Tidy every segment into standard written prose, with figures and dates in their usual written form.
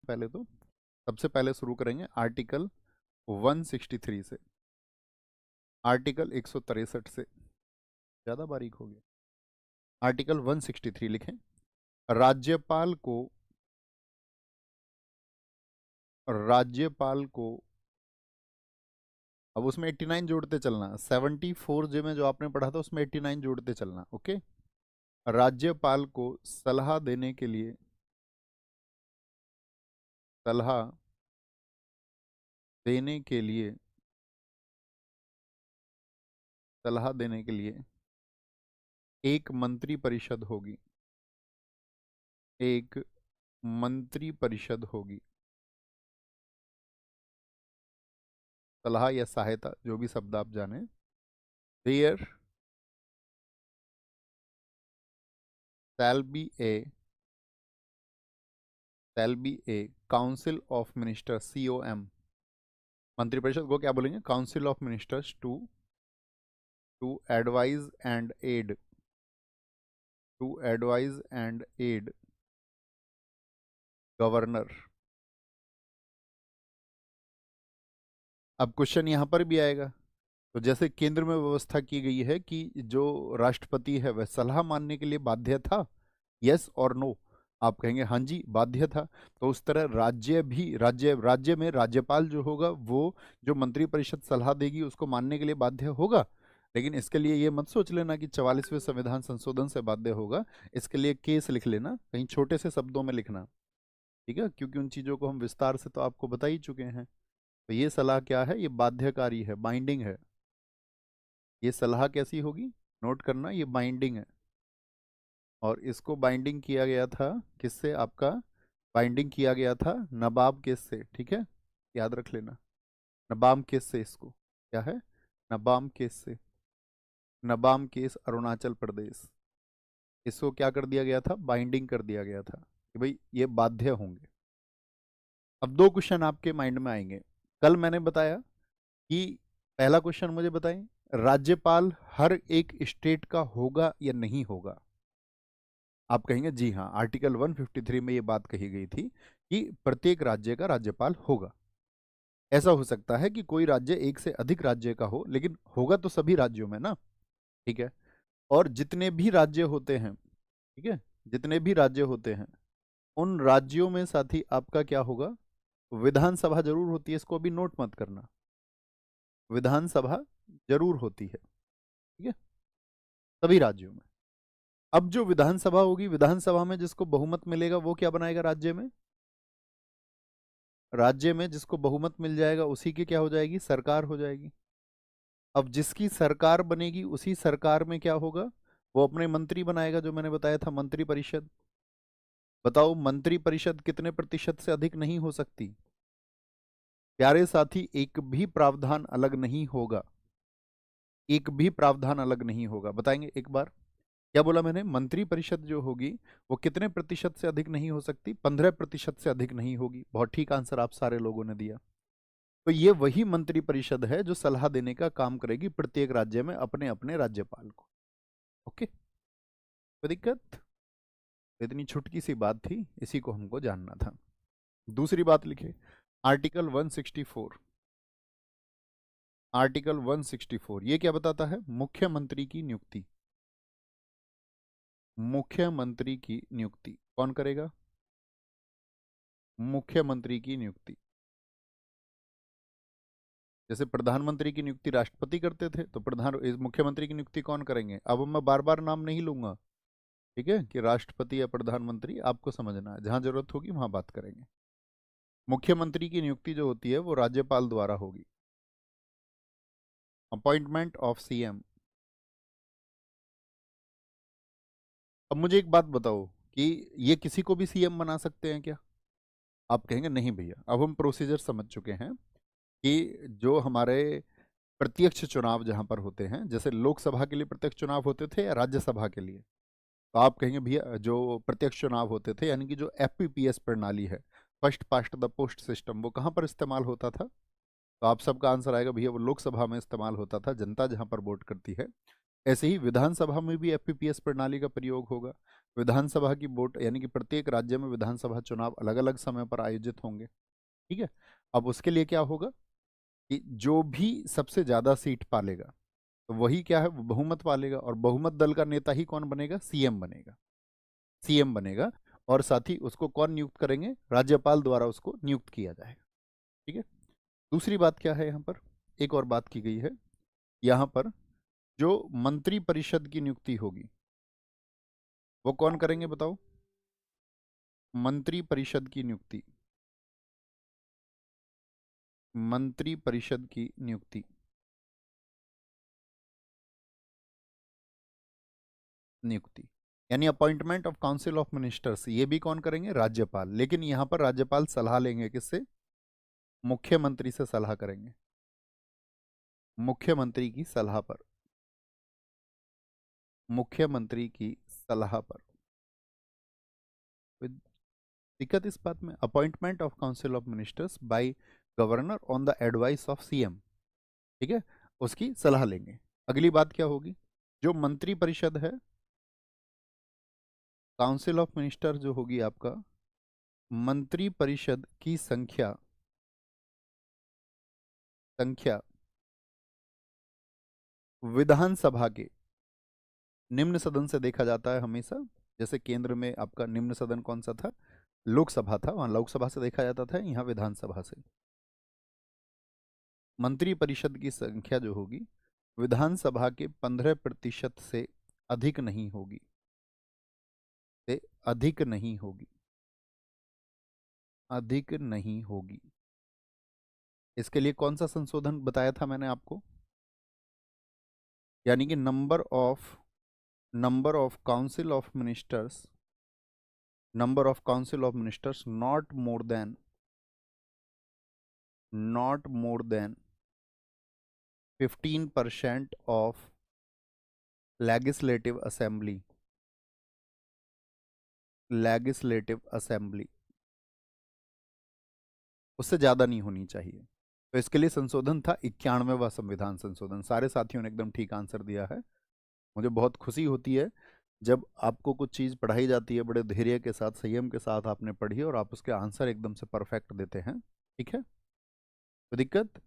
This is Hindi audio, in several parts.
पहले तो सबसे पहले शुरू करेंगे आर्टिकल 163 से, आर्टिकल 163 से ज़्यादा बारीक हो गया। आर्टिकल 163 लिखें, राज्यपाल को अब उसमें 89 जोड़ते चलना, 74 जे में जो आपने पढ़ा था उसमें 89 जोड़ते चलना। ओके, राज्यपाल को सलाह देने के लिए सलाह देने के लिए एक मंत्री परिषद होगी, एक मंत्री परिषद होगी। सलाह या सहायता, जो भी शब्द आप जाने। There shall be a council of ministers, COM, मंत्रिपरिषद को क्या बोलेंगे, council of ministers, to advise and aid governor. अब क्वेश्चन यहां पर भी आएगा, तो जैसे केंद्र में व्यवस्था की गई है कि जो राष्ट्रपति है वह सलाह मानने के लिए बाध्य था, यस और नो, आप कहेंगे हाँ जी बाध्य था, तो उस तरह राज्य में राज्यपाल जो होगा वो जो मंत्रिपरिषद सलाह देगी उसको मानने के लिए बाध्य होगा। लेकिन इसके लिए ये मत सोच लेना कि 44वें संविधान संशोधन से बाध्य होगा, इसके लिए केस लिख लेना, कहीं छोटे से शब्दों में लिखना, ठीक है, क्योंकि उन चीज़ों को हम विस्तार से तो आपको बता ही चुके हैं। तो ये सलाह क्या है, ये बाध्यकारी है, बाइंडिंग है। ये सलाह कैसी होगी, नोट करना, ये बाइंडिंग है। और इसको बाइंडिंग किया गया था किससे, आपका बाइंडिंग किया गया था नवाब केस से, ठीक है, याद रख लेना, नबाम केस से। इसको क्या है, नबाम केस से, नबाम केस अरुणाचल प्रदेश, इसको क्या कर दिया गया था, बाइंडिंग कर दिया गया था कि भाई ये बाध्य होंगे। अब दो क्वेश्चन आपके माइंड में आएंगे। कल मैंने बताया कि पहला क्वेश्चन मुझे बताएं, राज्यपाल हर एक स्टेट का होगा या नहीं होगा। आप कहेंगे जी हाँ, आर्टिकल 153 में ये बात कही गई थी कि प्रत्येक राज्य का राज्यपाल होगा। ऐसा हो सकता है कि कोई राज्य एक से अधिक राज्य का हो, लेकिन होगा तो सभी राज्यों में ना, ठीक है। और जितने भी राज्य होते हैं, ठीक है, जितने भी राज्य होते हैं उन राज्यों में साथ ही आपका क्या होगा, विधानसभा जरूर होती है, इसको अभी नोट मत करना, विधानसभा जरूर होती है, ठीक है, सभी राज्यों में। अब जो विधानसभा होगी, विधानसभा में जिसको बहुमत मिलेगा वो क्या बनाएगा, राज्य में जिसको बहुमत मिल जाएगा उसी की क्या हो जाएगी, सरकार हो जाएगी। अब जिसकी सरकार बनेगी उसी सरकार में क्या होगा, वो अपने मंत्री बनाएगा, जो मैंने बताया था मंत्री परिषद। बताओ मंत्री परिषद कितने प्रतिशत से अधिक नहीं हो सकती, प्यारे साथी, एक भी प्रावधान अलग नहीं होगा, एक भी प्रावधान अलग नहीं होगा। बताएंगे एक बार, क्या बोला मैंने, मंत्री परिषद जो होगी वो कितने प्रतिशत से अधिक नहीं हो सकती, 15% से अधिक नहीं होगी। बहुत ठीक आंसर आप सारे लोगों ने दिया। तो ये वही मंत्री परिषद है जो सलाह देने का काम करेगी प्रत्येक राज्य में अपने अपने राज्यपाल को। ओके, कोई दिक्कत, इतनी छुटकी सी बात थी, इसी को हमको जानना था। दूसरी बात लिखे, आर्टिकल 164, आर्टिकल 164 ये क्या बताता है, मुख्यमंत्री की नियुक्ति, मुख्यमंत्री की नियुक्ति कौन करेगा, मुख्यमंत्री की नियुक्ति। जैसे प्रधानमंत्री की नियुक्ति राष्ट्रपति करते थे, तो मुख्यमंत्री की नियुक्ति कौन करेंगे। अब मैं बार बार नाम नहीं लूंगा, ठीक है, कि राष्ट्रपति या प्रधानमंत्री, आपको समझना है, जहां जरूरत होगी वहां बात करेंगे। मुख्यमंत्री की नियुक्ति जो होती है वो राज्यपाल द्वारा होगी, अपॉइंटमेंट ऑफ CM। अब मुझे एक बात बताओ कि ये किसी को भी CM बना सकते हैं क्या। आप कहेंगे नहीं भैया, अब हम प्रोसीजर समझ चुके हैं कि जो हमारे प्रत्यक्ष चुनाव जहां पर होते हैं, जैसे लोकसभा के लिए प्रत्यक्ष चुनाव होते थे या राज्यसभा के लिए, तो आप कहेंगे भैया जो प्रत्यक्ष चुनाव होते थे, यानी कि जो FPPS प्रणाली है, first past the post system, वो कहाँ पर इस्तेमाल होता था। तो आप सबका आंसर आएगा भैया वो लोकसभा में इस्तेमाल होता था, जनता जहां पर वोट करती है। ऐसे ही विधानसभा में भी एफपीपीएस प्रणाली का प्रयोग होगा। विधानसभा की वोट यानी कि प्रत्येक राज्य में विधानसभा चुनाव अलग अलग समय पर आयोजित होंगे। ठीक है। अब उसके लिए क्या होगा कि जो भी सबसे ज्यादा सीट पालेगा तो वही क्या है, वो बहुमत पालेगा, और बहुमत दल का नेता ही कौन बनेगा, सीएम बनेगा। सीएम बनेगा। और साथ ही उसको कौन नियुक्त करेंगे, राज्यपाल द्वारा उसको नियुक्त किया जाएगा। ठीक है। दूसरी बात क्या है यहाँ पर, एक और बात की गई है यहाँ पर, जो मंत्री परिषद की नियुक्ति होगी वो कौन करेंगे बताओ। मंत्री परिषद की नियुक्ति, मंत्री परिषद की नियुक्ति नियुक्ति यानी appointment of council of ministers, ये भी कौन करेंगे, राज्यपाल। लेकिन यहाँ पर राज्यपाल सलाह लेंगे किससे, मुख्यमंत्री से सलाह करेंगे, मुख्यमंत्री की सलाह पर, मुख्यमंत्री की सलाह पर। कोई दिक्कत इस बात में, appointment of council of ministers by governor on the advice of CM. ठीक है, उसकी सलाह लेंगे। अगली बात क्या होगी, जो मंत्री परिषद है, काउंसिल ऑफ मिनिस्टर जो होगी आपका, मंत्री परिषद की संख्या, संख्या विधानसभा के निम्न सदन से देखा जाता है हमेशा। जैसे केंद्र में आपका निम्न सदन कौन सा था, लोकसभा था, वहां लोकसभा से देखा जाता था, यहाँ विधानसभा से। मंत्री परिषद की संख्या जो होगी विधानसभा के 15% से अधिक नहीं होगी, से अधिक नहीं होगी, अधिक नहीं होगी। इसके लिए कौन सा संशोधन बताया था मैंने आपको, यानी कि number of council of ministers, number of council of ministers not more than 15% of legislative assembly, उससे ज्यादा नहीं होनी चाहिए। तो इसके लिए संशोधन था 91वां संविधान संशोधन। सारे साथियों ने एकदम ठीक आंसर दिया है। मुझे बहुत खुशी होती है जब आपको कुछ चीज़ पढ़ाई जाती है, बड़े धैर्य के साथ, संयम के साथ आपने पढ़ी और आप उसके आंसर एकदम से परफेक्ट देते हैं। ठीक है, तो दिक्कत।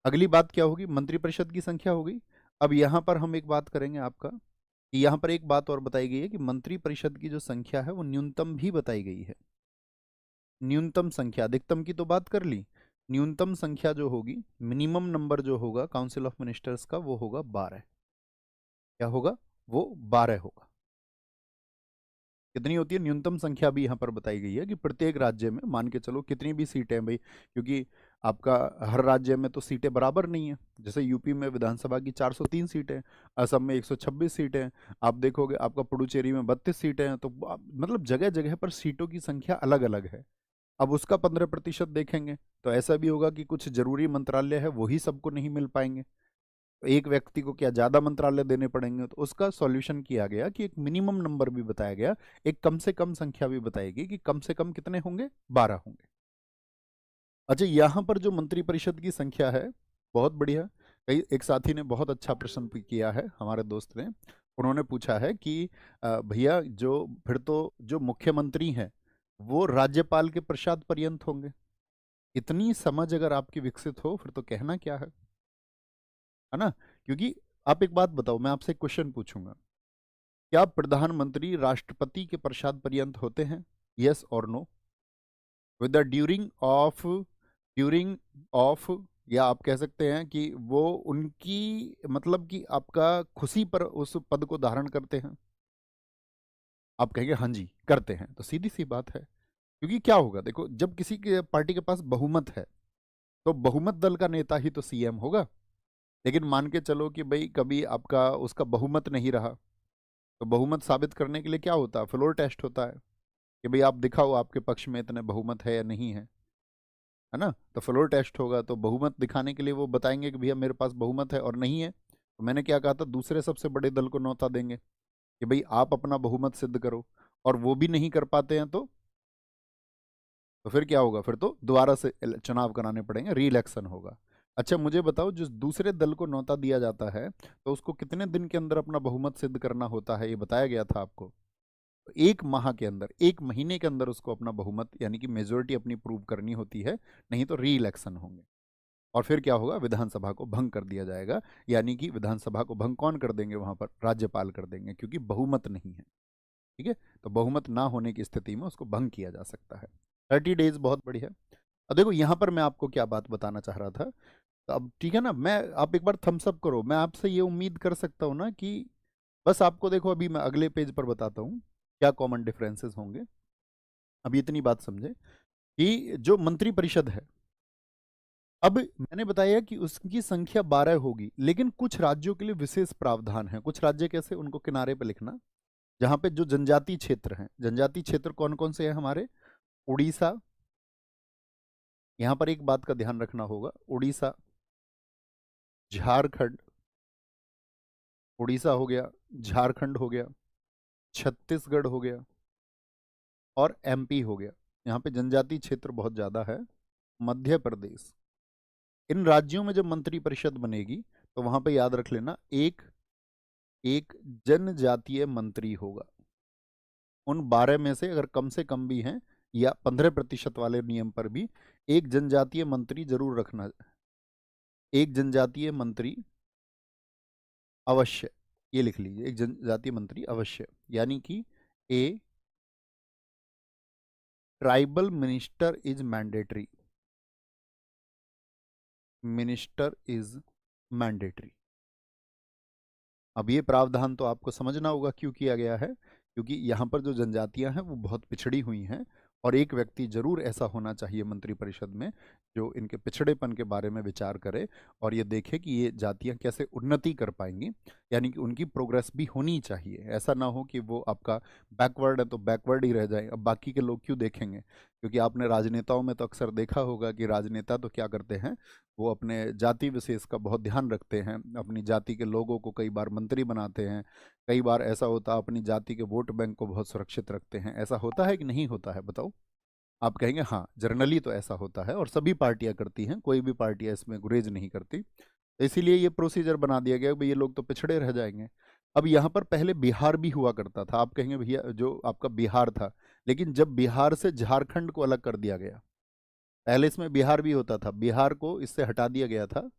अगली बात क्या होगी, मंत्रिपरिषद की संख्या होगी। अब यहाँ पर हम एक बात करेंगे आपका, कि यहाँ पर एक बात और बताई गई है कि मंत्रिपरिषद की जो संख्या है वो न्यूनतम भी बताई गई है। न्यूनतम संख्या, अधिकतम की तो बात कर ली, न्यूनतम संख्या जो होगी, मिनिमम नंबर जो होगा काउंसिल ऑफ मिनिस्टर्स का, वो होगा 12। क्या होगा, वो 12 होगा। कितनी होती है न्यूनतम संख्या भी यहाँ पर बताई गई है कि प्रत्येक राज्य में मान के चलो कितनी भी सीटें हैं भाई, क्योंकि आपका हर राज्य में तो सीटें बराबर नहीं है। जैसे यूपी में विधानसभा की 403 सीटें, असम में 126 सीटें, आप देखोगे आपका पुडुचेरी में 32 सीटें हैं। तो मतलब जगह जगह पर सीटों की संख्या अलग अलग है। अब उसका 15% देखेंगे तो ऐसा भी होगा कि कुछ जरूरी मंत्रालय है वही सबको नहीं मिल पाएंगे, तो एक व्यक्ति को क्या ज्यादा मंत्रालय देने पड़ेंगे। तो उसका सॉल्यूशन किया गया कि एक मिनिमम नंबर भी बताया गया, एक कम से कम संख्या भी बताएगी कि कम से कम कितने होंगे, 12 होंगे। अच्छा, यहां पर जो मंत्रिपरिषद की संख्या है, बहुत बढ़िया। कई एक साथी ने बहुत अच्छा प्रश्न किया है, हमारे दोस्त ने, उन्होंने पूछा है कि भैया जो फिर तो जो मुख्यमंत्री हैं वो राज्यपाल के प्रसाद पर्यंत होंगे। इतनी समझ अगर आपकी विकसित हो फिर तो कहना क्या है ना। क्योंकि आप एक बात बताओ, मैं आपसे एक क्वेश्चन पूछूंगा, क्या प्रधानमंत्री राष्ट्रपति के प्रसाद पर्यंत होते हैं, यस और no, with the during of, या आप कह सकते हैं कि वो उनकी मतलब कि आपका खुशी पर उस पद को धारण करते हैं। आप कहेंगे हाँ जी करते हैं, तो सीधी सी बात है। क्योंकि क्या होगा, देखो जब किसी के पार्टी के पास बहुमत है तो बहुमत दल का नेता ही तो सीएम होगा। लेकिन मान के चलो कि भाई कभी आपका उसका बहुमत नहीं रहा, तो बहुमत साबित करने के लिए क्या होता है, फ्लोर टेस्ट होता है कि भाई आप दिखाओ आपके पक्ष में इतने बहुमत है या नहीं है ना। तो फ्लोर टेस्ट होगा, तो बहुमत दिखाने के लिए वो बताएंगे कि भैया मेरे पास बहुमत है और नहीं है। तो मैंने क्या कहा था, दूसरे सबसे बड़े दल को न्योता देंगे कि भाई आप अपना बहुमत सिद्ध करो, और वो भी नहीं कर पाते हैं तो फिर क्या होगा, फिर तो दोबारा से चुनाव कराने पड़ेंगे, री इलेक्शन होगा। अच्छा मुझे बताओ, जिस दूसरे दल को न्योता दिया जाता है तो उसको कितने दिन के अंदर अपना बहुमत सिद्ध करना होता है, ये बताया गया था आपको? तो 1 माह के अंदर, 1 महीने के अंदर उसको अपना बहुमत यानी कि मेजोरिटी अपनी प्रूव करनी होती है, नहीं तो री इलेक्शन होंगे। और फिर क्या होगा, विधानसभा को भंग कर दिया जाएगा। यानी कि विधानसभा को भंग कौन कर देंगे वहां पर? राज्यपाल कर देंगे, क्योंकि बहुमत नहीं है। ठीक है, तो बहुमत ना होने की स्थिति में उसको भंग किया जा सकता है। 30 डेज बहुत बढ़िया। अब देखो यहाँ पर मैं आपको क्या बात बताना चाह रहा था। तो अब ठीक है ना, मैं, आप एक बार थम्स अप करो, मैं आपसे ये उम्मीद कर सकता हूँ ना कि बस आपको, देखो अभी मैं अगले पेज पर बताता हूँ क्या कॉमन डिफरेंसेस होंगे। अभी इतनी बात समझे कि जो मंत्री परिषद है, अब मैंने बताया कि उसकी संख्या 12 होगी, लेकिन कुछ राज्यों के लिए विशेष प्रावधान है। कुछ राज्य कैसे, उनको किनारे पे लिखना। जहां पे जो जनजातीय क्षेत्र हैं, जनजातीय क्षेत्र कौन कौन से हैं हमारे? उड़ीसा, यहां पर एक बात का ध्यान रखना होगा, उड़ीसा, झारखंड, उड़ीसा हो गया, झारखंड हो गया, छत्तीसगढ़ हो गया और एमपी हो गया। यहाँ पे जनजातीय क्षेत्र बहुत ज़्यादा है। मध्य प्रदेश, इन राज्यों में जब मंत्री परिषद बनेगी तो वहां पे याद रख लेना, एक एक जनजातीय मंत्री होगा। उन 12 में से अगर कम से कम भी हैं, या 15% वाले नियम पर भी एक जनजातीय मंत्री जरूर रखना। एक जनजातीय मंत्री अवश्य, ये लिख लीजिए, एक जनजातीय मंत्री अवश्य। यानी कि a tribal minister is mandatory, minister is mandatory. अब ये प्रावधान तो आपको समझना होगा क्यों किया गया है, क्योंकि यहाँ पर जो जनजातियां हैं वो बहुत पिछड़ी हुई हैं, और एक व्यक्ति जरूर ऐसा होना चाहिए मंत्रिपरिषद में जो इनके पिछड़ेपन के बारे में विचार करे और ये देखे कि ये जातियां कैसे उन्नति कर पाएंगी। यानी कि उनकी प्रोग्रेस भी होनी चाहिए, ऐसा ना हो कि वो आपका बैकवर्ड है तो बैकवर्ड ही रह जाए। अब बाकी के लोग क्यों देखेंगे? क्योंकि आपने राजनेताओं में तो अक्सर देखा होगा कि राजनेता तो क्या करते हैं, वो अपने जाति विशेष का बहुत ध्यान रखते हैं, अपनी जाति के लोगों को कई बार मंत्री बनाते हैं। कई बार ऐसा होता है अपनी जाति के वोट बैंक को बहुत सुरक्षित रखते हैं। ऐसा होता है कि नहीं होता है, बताओ? आप कहेंगे हाँ, जनरली तो ऐसा होता है और सभी पार्टियां करती हैं, कोई भी पार्टियां इसमें गुरेज नहीं करती। इसीलिए ये प्रोसीजर बना दिया गया भाई, ये लोग तो पिछड़े रह जाएंगे। अब यहाँ पर पहले बिहार भी हुआ करता था। आप कहेंगे भैया जो आपका बिहार था, लेकिन जब बिहार से झारखंड को अलग कर दिया गया, पहले इसमें बिहार भी होता था, बिहार को इससे हटा दिया गया था।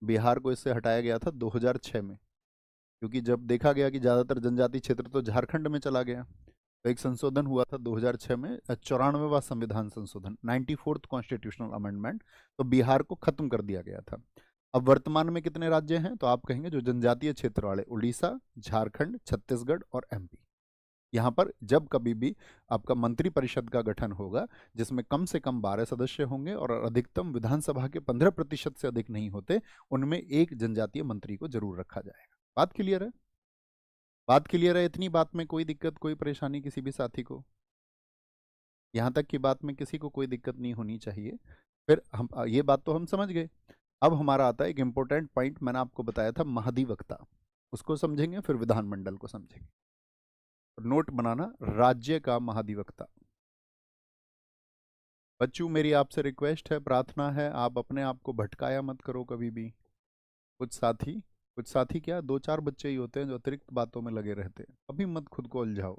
बिहार को इससे हटाया गया था 2006 में, क्योंकि जब देखा गया कि ज़्यादातर जनजातीय क्षेत्र तो झारखंड में चला गया, तो एक संशोधन हुआ था 2006 में, 94वां संविधान संशोधन, 94th कॉन्स्टिट्यूशनल अमेंडमेंट। तो बिहार को खत्म कर दिया गया था। अब वर्तमान में कितने राज्य हैं? तो आप कहेंगे जो जनजातीय क्षेत्र वाले, उड़ीसा, झारखंड, छत्तीसगढ़ और एमपी। यहाँ पर जब कभी भी आपका मंत्रिपरिषद का गठन होगा जिसमें कम से कम 12 सदस्य होंगे और अधिकतम विधानसभा के 15% से अधिक नहीं होते, उनमें एक जनजातीय मंत्री को जरूर रखा जाएगा। बात क्लियर है? बात क्लियर है? इतनी बात में कोई दिक्कत, कोई परेशानी किसी भी साथी को? यहाँ तक की बात में किसी को कोई दिक्कत नहीं होनी चाहिए। फिर हम ये बात तो हम समझ गए। अब हमारा आता है एक इंपॉर्टेंट पॉइंट, मैंने आपको बताया था महाधिवक्ता, उसको समझेंगे, फिर विधानमंडल को समझेंगे। नोट बनाना, राज्य का महाधिवक्ता। बच्चों मेरी आपसे रिक्वेस्ट है, प्रार्थना है, आप अपने आप को भटकाया मत करो कभी भी। कुछ साथी क्या, 2-4 बच्चे ही होते हैं जो अतिरिक्त बातों में लगे रहते हैं। कभी मत खुद को उलझाओ,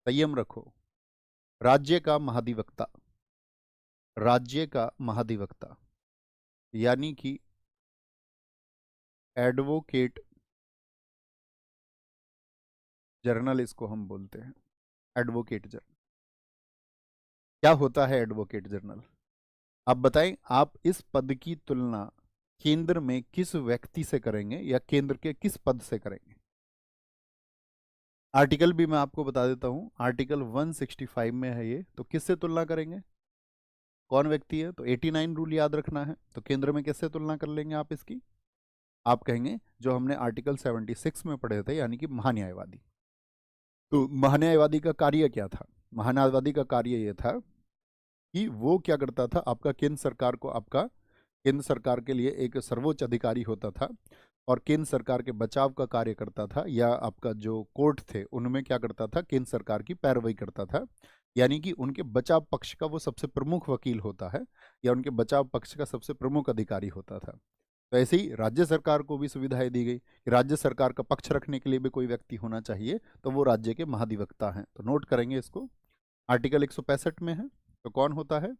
संयम रखो। राज्य का महाधिवक्ता, राज्य का महाधिवक्ता यानी कि एडवोकेट जनरल, इसको हम बोलते हैं एडवोकेट जनरल। क्या होता है एडवोकेट जनरल? आप बताएं, आप इस पद की तुलना केंद्र में किस व्यक्ति से करेंगे या केंद्र के किस पद से करेंगे? आर्टिकल भी मैं आपको बता देता हूं, आर्टिकल 165 में है ये। तो किससे तुलना करेंगे? कौन व्यक्ति है? तो 89 रूल याद रखना है। तो केंद्र में किससे तुलना कर लेंगे आप इसकी? आप कहेंगे जो हमने आर्टिकल 76 में पढ़े थे, यानी कि महान्यायवादी। तो महान्यायवादी का कार्य क्या था? महान्यायवादी का कार्य यह था कि वो क्या करता था, आपका केंद्र सरकार को, आपका केंद्र सरकार के लिए एक सर्वोच्च अधिकारी होता था और केंद्र सरकार के बचाव का कार्य करता था, या आपका जो कोर्ट थे उनमें क्या करता था, केंद्र सरकार की पैरवी करता था। यानी कि उनके बचाव पक्ष का वो सबसे प्रमुख वकील होता है, या उनके बचाव पक्ष का सबसे प्रमुख अधिकारी होता था। तो ऐसे ही राज्य सरकार को भी सुविधाएं दी गई कि राज्य सरकार का पक्ष रखने के लिए भी कोई व्यक्ति होना चाहिए, तो वो राज्य के महाधिवक्ता हैं। तो नोट करेंगे इसको, आर्टिकल 165 में है। तो कौन होता है?